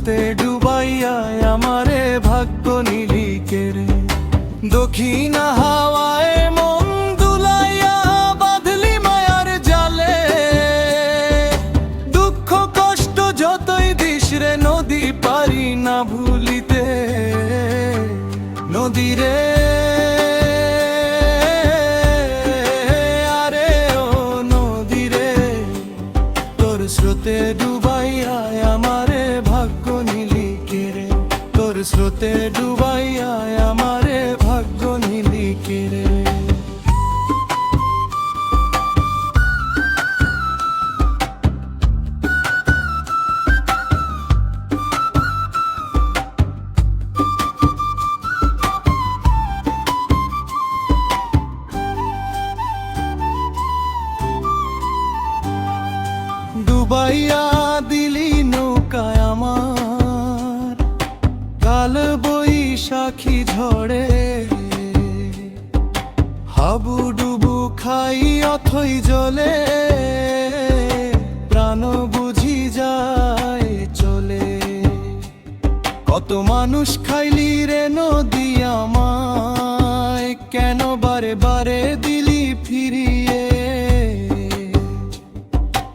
স্রোতে ডুবাইয়া আমারে ভাগ্য নিলি কেড়ে। দক্ষিণ হাওয়ায় মন দুলাইয়া বাঁধলি মায়ার জালে। দুঃখ কষ্ট যতই দিস রে নদী পারি না ভুলিতে। নদী রে আরে ও নদী রে, তোর স্রোতে ডুবাইয়া আমারে ভাগ্য নিলি কেড়ে। তোর স্রোতে ডুবাইয়া আমারে ভাগ্য নিলি কেড়ে। ডুবাইয়া দিলি নৌকায় আমার কাল বৈশাখী ঝড়ে। হাবুডুবু খাই অথই জলে, প্রাণ বুঝি যায় চলে। কত মানুষ খাইলি রে নদী আমায়, কেন বারে বারে দিলি ফিরিয়ে।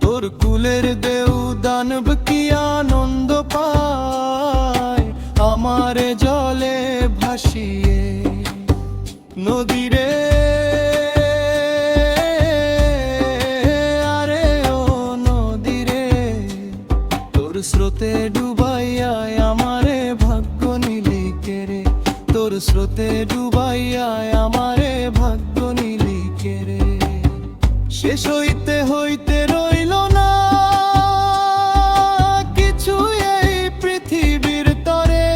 তোর কুলের দেউ দানব কি আনন্দ পায় আমারে জলে ভাসিয়ে। নদী রে আরে ও নদী রে, তোর স্রোতে ডুবাইয়া আমারে ভাগ্য নিলি কেড়ে। তোর স্রোতে ডুবাইয়া আমারে ভাগ্য নিলি কেড়ে। শেষ হইতে হইতে রইল না কিছু এই পৃথিবীর তরে।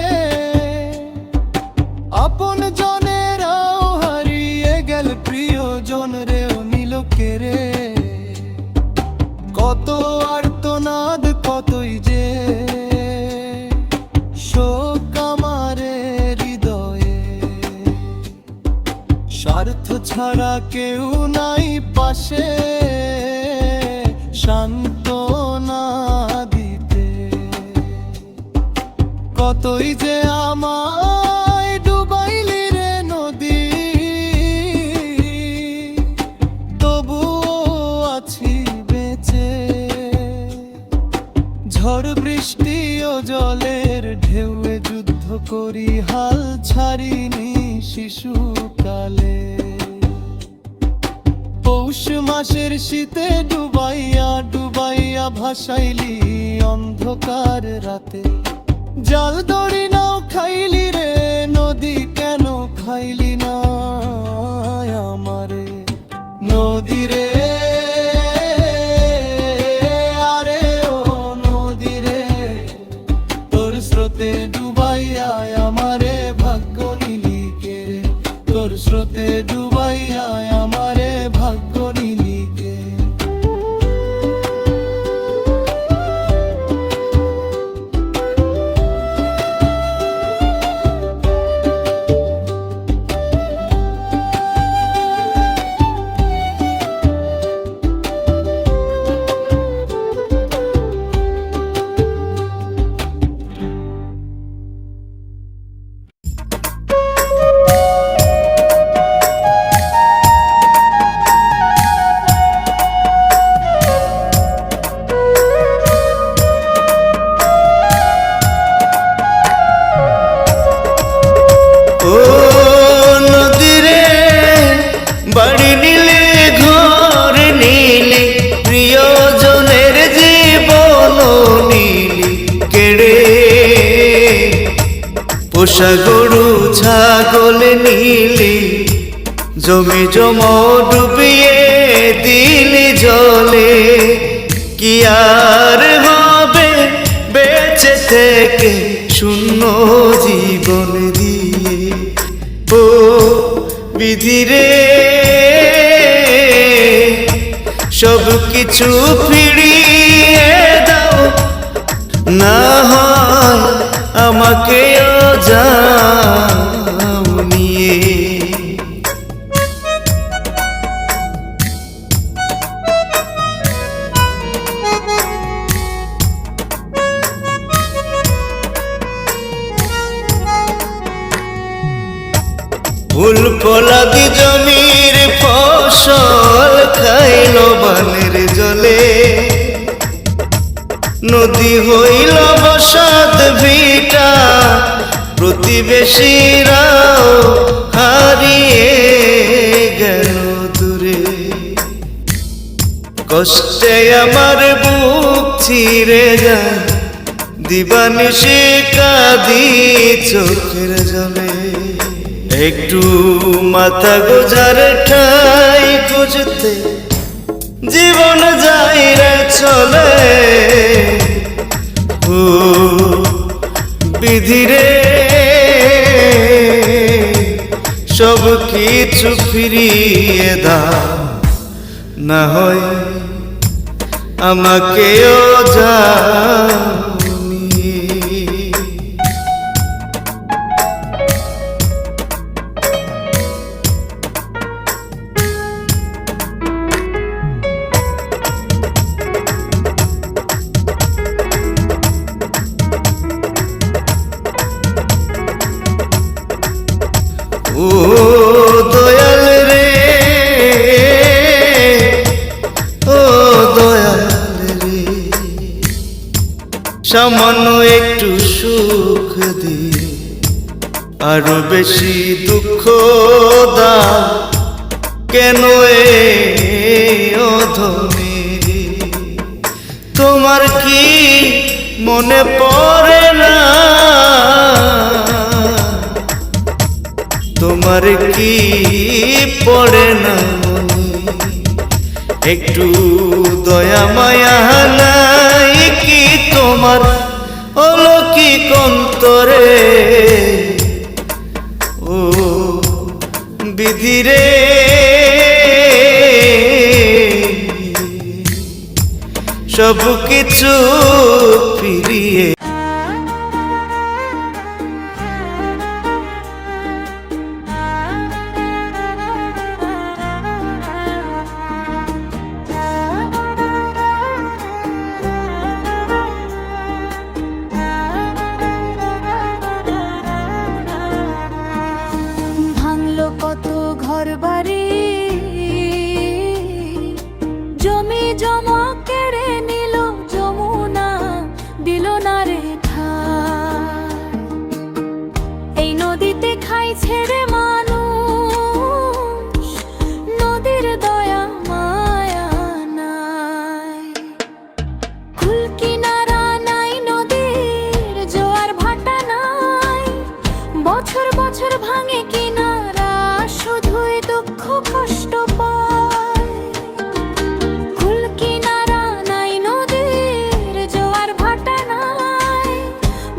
আপন জনেরাও হারিয়ে গেল, প্রিয়জন রেও নিল কেড়ে। কত আর্তনাদ কতই যে শোক আমারে হৃদয়ে। স্বার্থ ছাড়া কেউ নাই পাশে সান্ত্বনা দিতে। কতই যে আমায় ডুবাইলি রে নদী, তবুও আছি বেঁচে। ঝড় বৃষ্টি ও জলের ঢেউয়ে যুদ্ধ করি হাল ছাড়িনি শিশুকালে। পৌষ মাসের শীতে ডুবাইয়া ডুবাইয়া ভাসাইলি অন্ধকার রাতে। জাল দড়ি নাও খাইলি রে নদী, কেন খাইলি না আমারে। নদী রে আরে ও নদী রে, তোর স্রোতে ডুবাইয়া আমারে ভাগ্য নিলি কেড়ে। তোর স্রোতে ডুবাইয়া আমারে ভাগ্য নিলি কেড়ে। পোষা গরু ছাগল নিলি, জমি জমা ডুবিয়ে দিলি জলে। কি আর হবে বেঁচে থেকে শূন্য জীবন দিয়ে। ও বিধিরে সব কিছু ফিরিয়ে দাও, না হয় আমাকে যাও নিয়ে। ফুল ফলাদি জমির ফসল খাইল বানের জলে, নদী হইল বসাত ভিটা, প্রতিবেশীরাও হারিয়ে গেল দূরে। কষ্টে আমার বুক ছিঁড়ে যায়, দিবানিশি কাঁদি চোখের জলে। একটু মাথা গোজার ঠাই খুঁজতে জীবন যাই রে চলে। ও বিধিরে সব কিছু ফিরিয়ে দাও, না হয় আমাকেও যাও নিয়ে। ও দয়াল রে, ও দয়াল রে, সামান্য একটু সুখ দিয়ে আরো বেশি দুঃখ দাও কেন এ অধমে। তোমার কি মনে পড়ে না, তোমার কি পড়ে না মনে, একটু দয়া মায়া নাই কি তোমার অলৌকিক অন্তরে। ও বিধিরে সব কিছু ফিরিয়ে। কত ঘর বাড়ি, জমি জমা কেড়ে নিল যমুনা, দিল না রে ঠাই। এই নদীতে খাই ছেড়ে মানুষ, নদীর দয়া মায়া নাই। কুল কিনারা নাই নদীর, জোয়ার ভাটা নাই, বছর বছর ভাঙে কিনারা, শুধুই দুঃখ কষ্ট পায়। কুল কিনারা নাই নদীর, জোয়ার ভাটা নাই,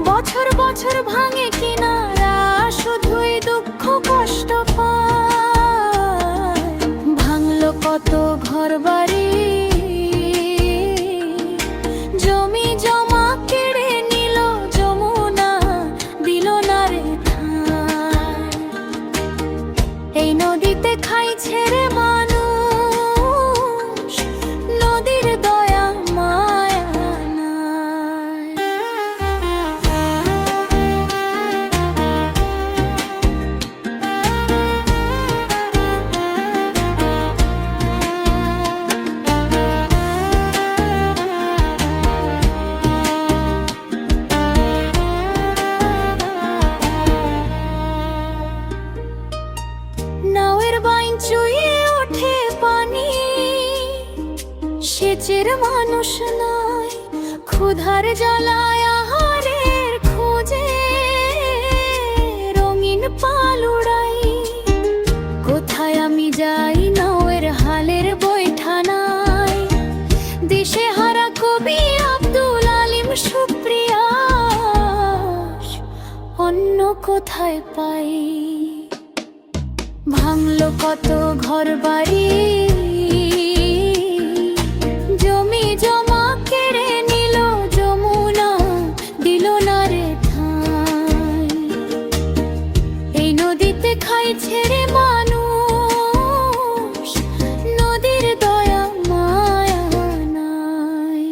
বছর বছর ভাঙে কিনারা, শুধুই দুঃখ কষ্ট পায়। ভাঙলো কত ঘর বাড়ি, জমি জমা কেড়ে নিল যমুনা, দিল না রে ঠাই। এই নদীতে খাই ছেড়ে মানুষ, নদীর দয়া মায়া নাই। নাওয়ের বাইন চুইয়ে ওঠে পানি, সেচের মানুষ নাই, ক্ষুধার জ্বালায় আহারের খোঁজে রঙিন পাল উড়াই। কোথায় আমি যাই নাওয়ের হালের বৈঠা নাই, দিশেহারা কবি আব্দুল আলিম সুপ্রিয়াস অন্য কোথায় পাই। ভাঙলো কত ঘর বাড়ি, জমি জমা কেড়ে নিল যমুনা, দিল না রে ঠাই। এই নদীতে খাই ছেড়ে মানুষ, নদীর দয়া মায়া নাই।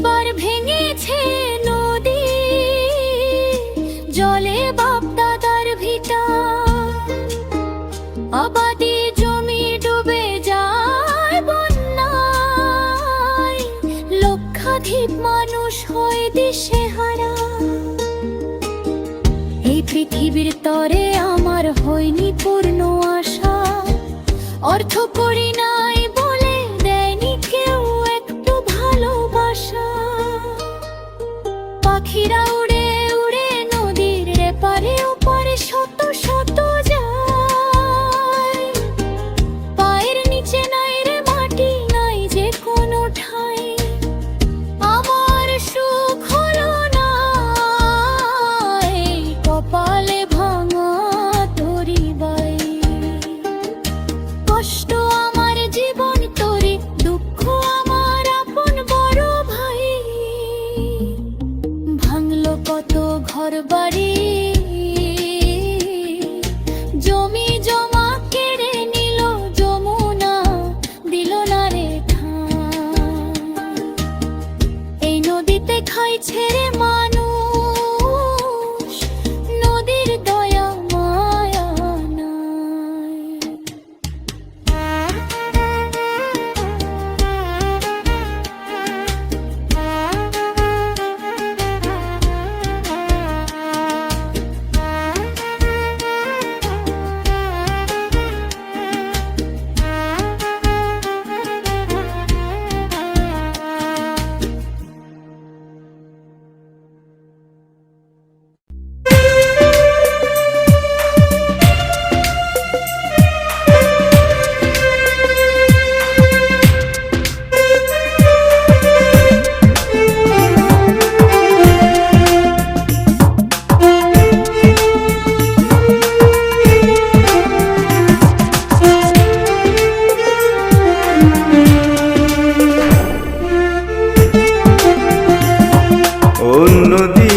বার ভেঙেছে নদী, জলে বাপ দাদার ভিটা, আবাদি জমি ডুবে যায় বন্যায়, লক্ষাধিক মানুষ হয় দিশেহারা। এই পৃথিবীর তরে আমার হয়নি পূর্ণ আশা, অর্থ করি নাই বলে দেয়নি কেউ একটু ভালোবাসা। পাখিরা উড়ে উড়ে নদীর এপারে ওপারে শত শত যায়, পায়ের নিচে নাই রে মাটি, নাই যে কোনো ঠাঁই। আমার সুখ হলো না এই কপালে ভাঙা তরি বাই, কষ্ট আমার জীবন তরি, দুঃখ আমার আপন বড় ভাই। ভাঙলো কত ঘর বাড়ি, জমি জমা কেড়ে নিল যমুনা, দিল না রে ঠাঁই। এই নদীতে খাই ছেড়ে মানুষ, নদীর দয়া মায়া নাই। ও নদী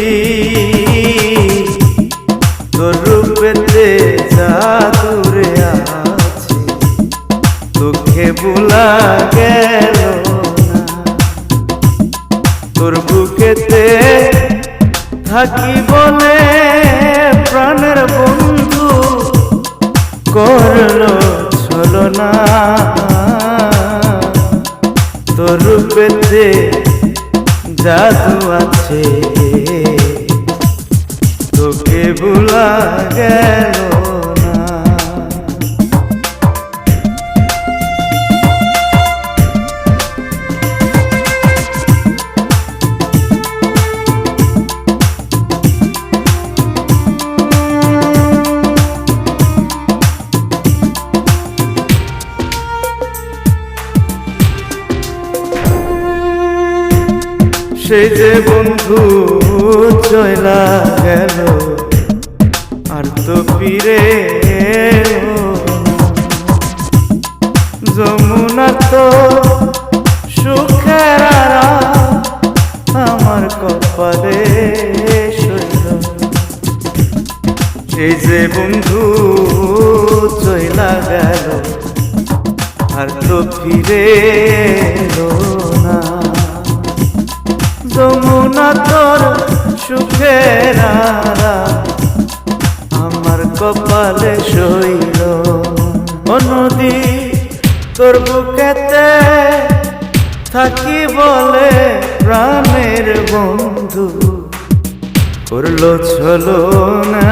তোর রূপেতে জাদুরে আছে, তোকে ভুলা গেল না। তোর বুকেতে থাকি বলে প্রাণের বন্ধু করলো ছলনা। তোর রূপেতে জাদু আছে, তোকে ভুলা গেল না। সেই যে বন্ধু চইলা গেল আর তো ফিরে এলো না। যমুনা তো সুখের রাত আমার কপালে সইল। সেই যে বন্ধু চইলা গেল আর তো ফিরে এলো না। যমুনা তোর সুখের রাত আমার কপালে সইল। ও নদী তোর বুকেতে থাকি বলে প্রাণের বন্ধু করলো ছলনা।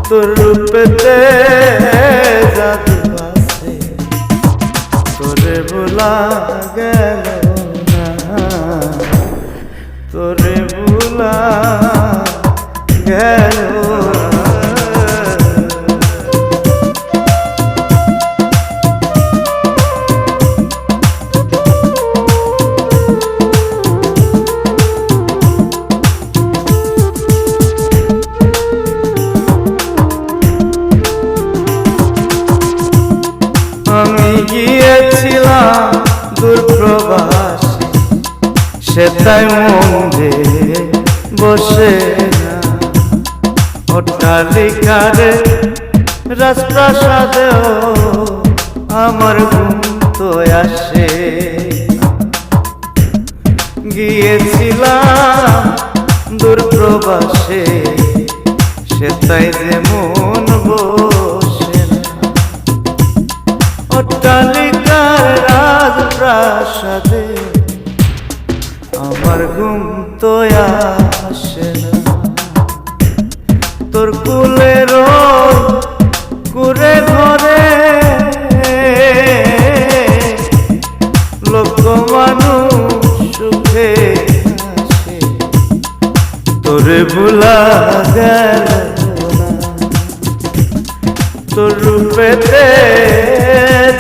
তোর রূপেতে জাদু আছে, তোরে ভুলা গেল না, তোরে ভুলা গেল না। আমি গিয়েছিলাম দূর প্রবাসে, সেটাই মনে বসে না। অট্টালিকারে রাজপ্রাসাদেও আমার ঘুম তো আসে। গিয়েছিলাম দূর প্রবাসে, সে তাই যে মন বসে না। অট্টালিকার রাজপ্রাসাদে আমার ঘুম তো আসে না। তোর কুলের কুরে ঘরে লোক মানুষ সুখে আসে, তোরে ভুলা গেল না। তোর রূপেতে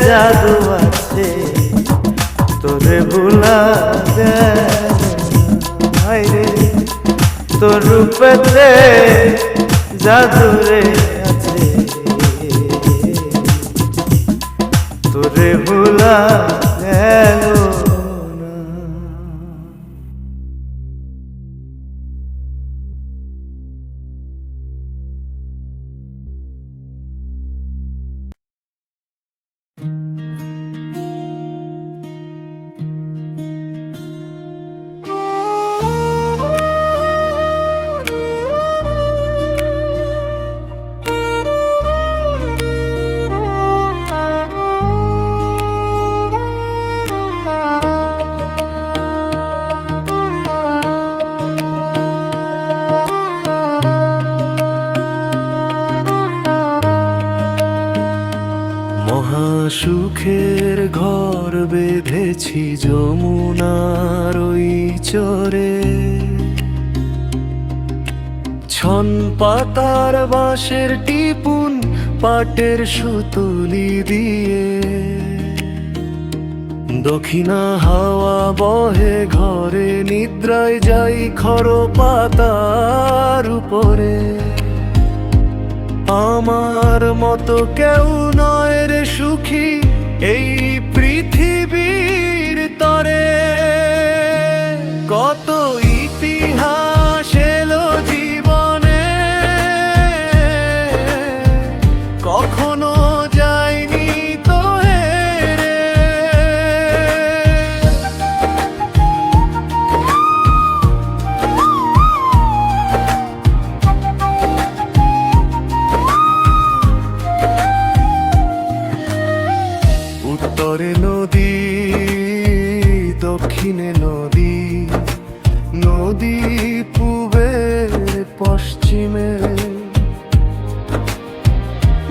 জাদু আছে, তোরে ভুলা গেল না রে। তোর রূপেতে জাদু রে আছে, তোরে ভুলা গেল না। সুখের ঘর বেঁধেছি যমুনার ওই চরে, ছন পাতার বাঁশের টিপুন পাটের সুতুলি দিয়ে। দক্ষিণা হাওয়া বহে ঘরে, নিদ্রায় যাই খড় পাতার উপরে। আমার মতো কেউ নয় রে সুখী এই পৃথিবীর তরে। কত ইতিহাস এলো জীবনে, কখনো যায়নি তো হেরে। উত্তরে নদী, দক্ষিণে নদী, নদী পূবে পশ্চিমে,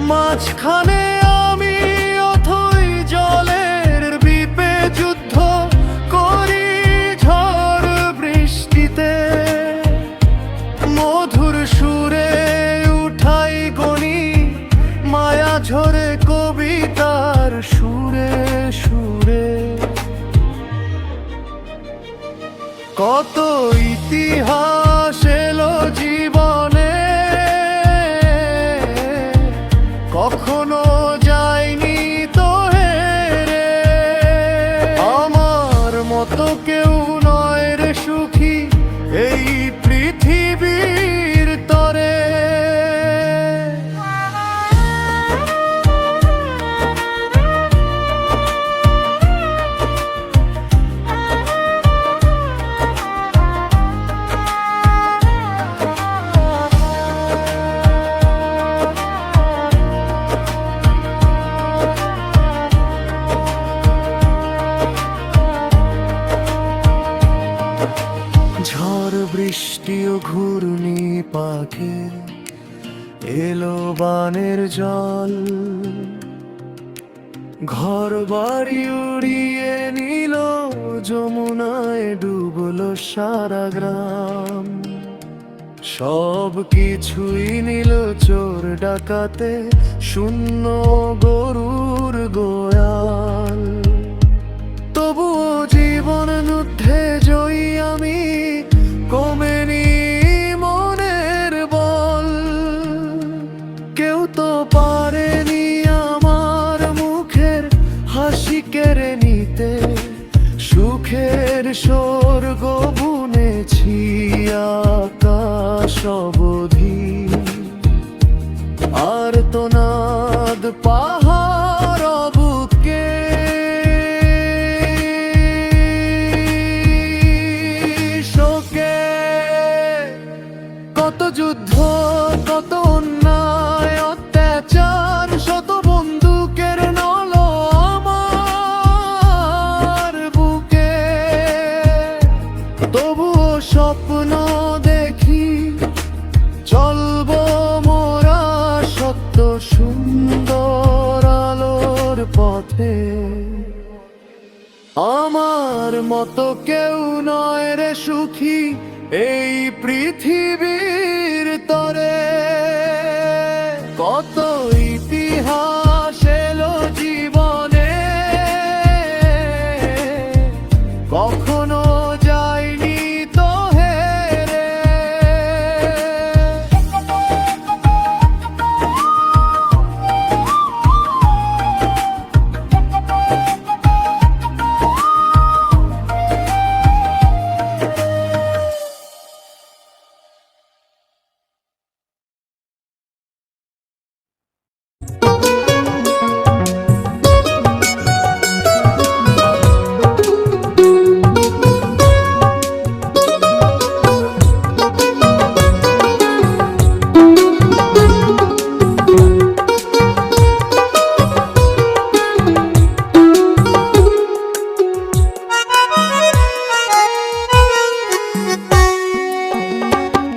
মাঝখানে আমি অথই জলের বিপে যুদ্ধ করি ঝড় বৃষ্টিতে। মধুর সুরে উঠাই গনি মায়া ঝরে কবিতার সুরে সুরে। কত ইতিহাস এলো জীবনে, কখনো যায়নি তো হেরে। আমার মতো কেউ নয় রে সুখী এই পৃথিবীর তরে। ঝড় বৃষ্টি ও ঘূর্ণি পাখি এলো বানের জল, ঘর বাড়ি উড়িয়ে নিল, যমুনায় ডুবলো সারা গ্রাম। সব কিছুই নিল চোর ডাকাতে, শূন্য গরুর গোয়াল। তবুও জীবন যুদ্ধে জয়ী আমি, কমেনি মনের বল। কেউ তো পারেনি আমার মুখের হাসি কেড়ে নিতে, সুখের স্বর্গ বুনেছি আকাশ অবধি। আর তো নাদ পাহাড় বুকে পথে। আমার মতো কেউ নয় রে সুখী এই পৃথিবীর তরে। কত ইতিহাস এলো জীবনে, কখনো যায়নি তো হেরে।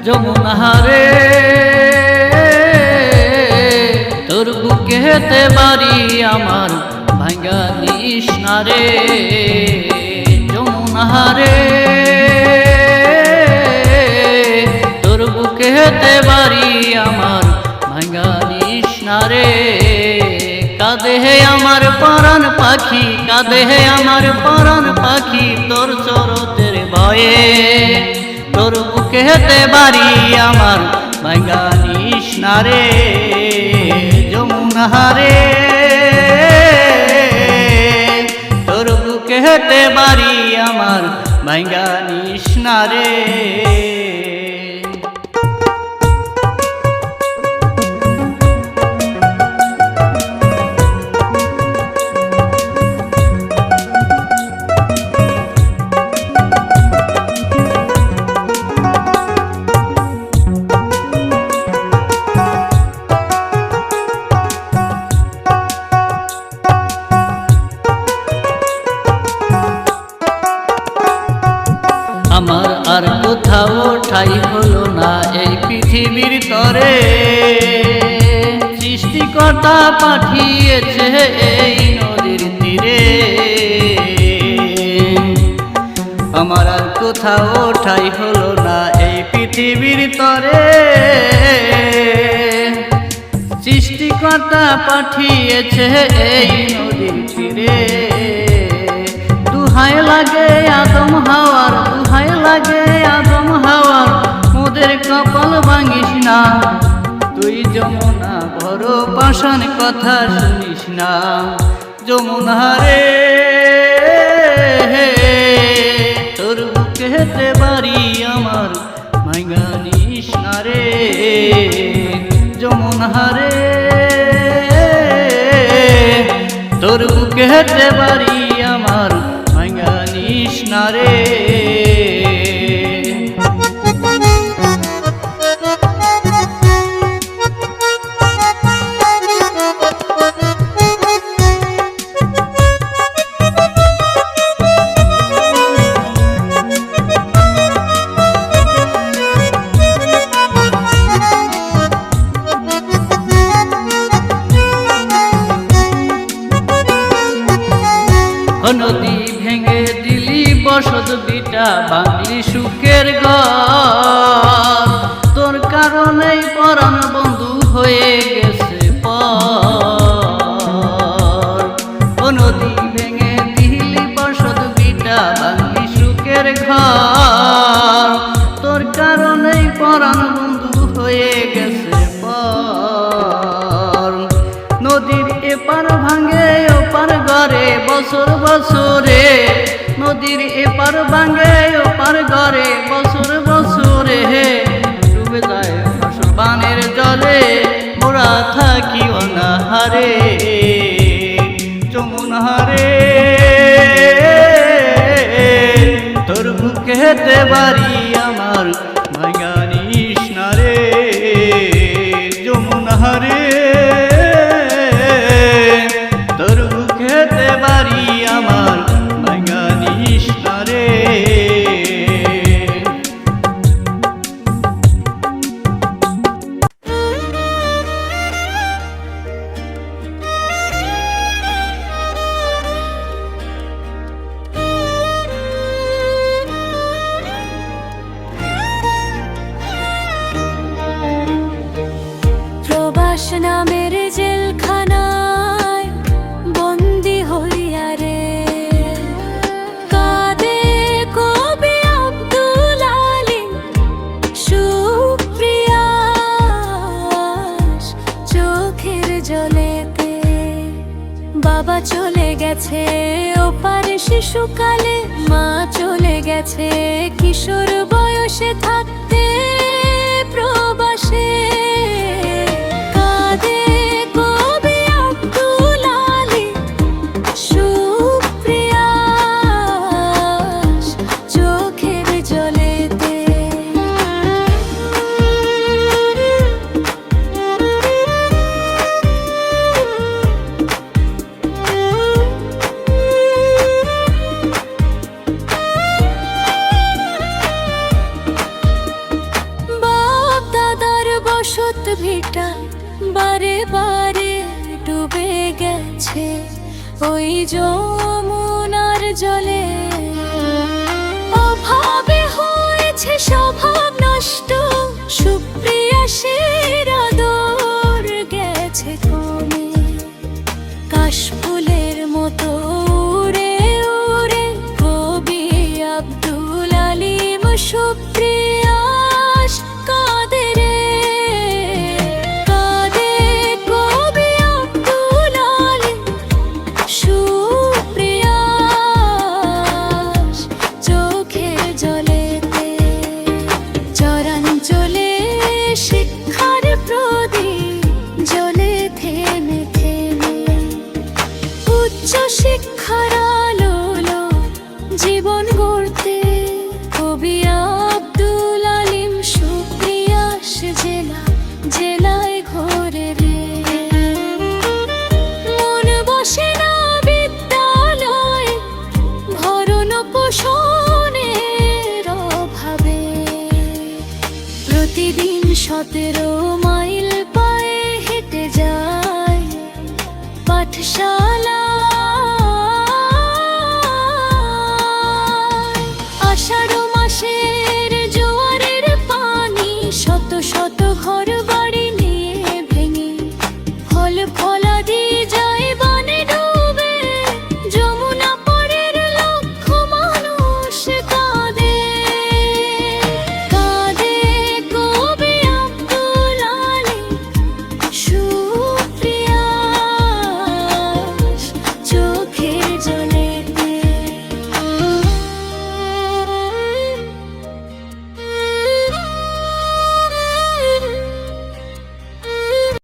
যমুনাহারে তোর বুকেতে বাড়ি আমার ভাঙ্গা নিশনারে। যমুনাহারে তোর বুকেতে বাড়ি আমার ভাঙ্গা নিশনারে। কাঁদে হে আমার পরাণ পাখি, কাঁদে হে আমার পরাণ পাখি তোর চরতের ভয়ে। তোর বুকেতে বাড়ি আমার ভাঙ্গা নিশনারে। যমুনাহারে তোর বুকেতে বাড়ি আমার ভাঙ্গা নিশনারে। আমার আর কোথাও ঠাই হলো না এই পৃথিবীর তরে। সৃষ্টিকর্তা পাঠিয়েছে এই নদীর তীরে। আমার আর কোথাও ঠাই হলো না এই পৃথিবীর তরে। সৃষ্টিকর্তা পাঠিয়েছে এই নদীর তীরে। দুহাই লাগে আদম হাওয়ার, দুহাই লাগে আদম হাওয়ার, মোদের কপাল ভাঙিস না। তুই যমুনা বড় পাষাণ কথা শুনিস না। যমুনারে তোর বুকেতে বাড়ি আমার ভাঙ্গা নিশনারে। যমুনারে তোর বুকেতে বাড়ি আমার ভাঙ্গা নিশনারে। নদী ভেঙে দিলি বসত বিটা, বাঙলি সুখের ঘর। তোর কারণেই পরাণ বন্ধু হয়ে গেছে পর। ও নদী ভেঙে দিলি বসত বিটা, বাঙলি সুখের ঘর। তোর কারণেই পরাণ বন্ধু হয়ে গেছে পর। নদীর এপার ভাঙে ওপার ঘরে বছর বছরে। নদীর এপার ভাঙে ওপার ঘরে বছর বছরে। ডুবে যায় বানের জলে মোরা থাকি অনাহারে। যমুনারে তোর বুকেতে বাড়ি আমার ভাঙ্গা নিশনারে। যমুনারে তোর বুকেতে বাড়ি আমার ভাঙ্গা নিশনারে। চলে গেছে ওপারে শিশুকালে, মা চলে গেছে কিশোর বয়সে থাকতে প্রবাসে। কাঁদে কবি আব্দুল আলী সুপ্রিয়া চোখের জলেতে। বসত ভিটা বারে বারে ডুবে গেছে ওই যমুনার জলে। অভাবে হয়েছে স্বভাব নষ্ট, সুপ্রিয়া সের আদর গেছে কমে। কাশফুলের মতো উড়ে উড়ে কবি আব্দুল আলিম সুপ্রিয়া কাঁদে রে। কাঁদে কবি আব্দুল আলিম সুপ্রিয়া চোখের জলেতে। চরাঞ্চলে শিক্ষার প্রদীপ জ্বলে থেমে থেমে, উচ্চ শিক্ষার আলো জীবন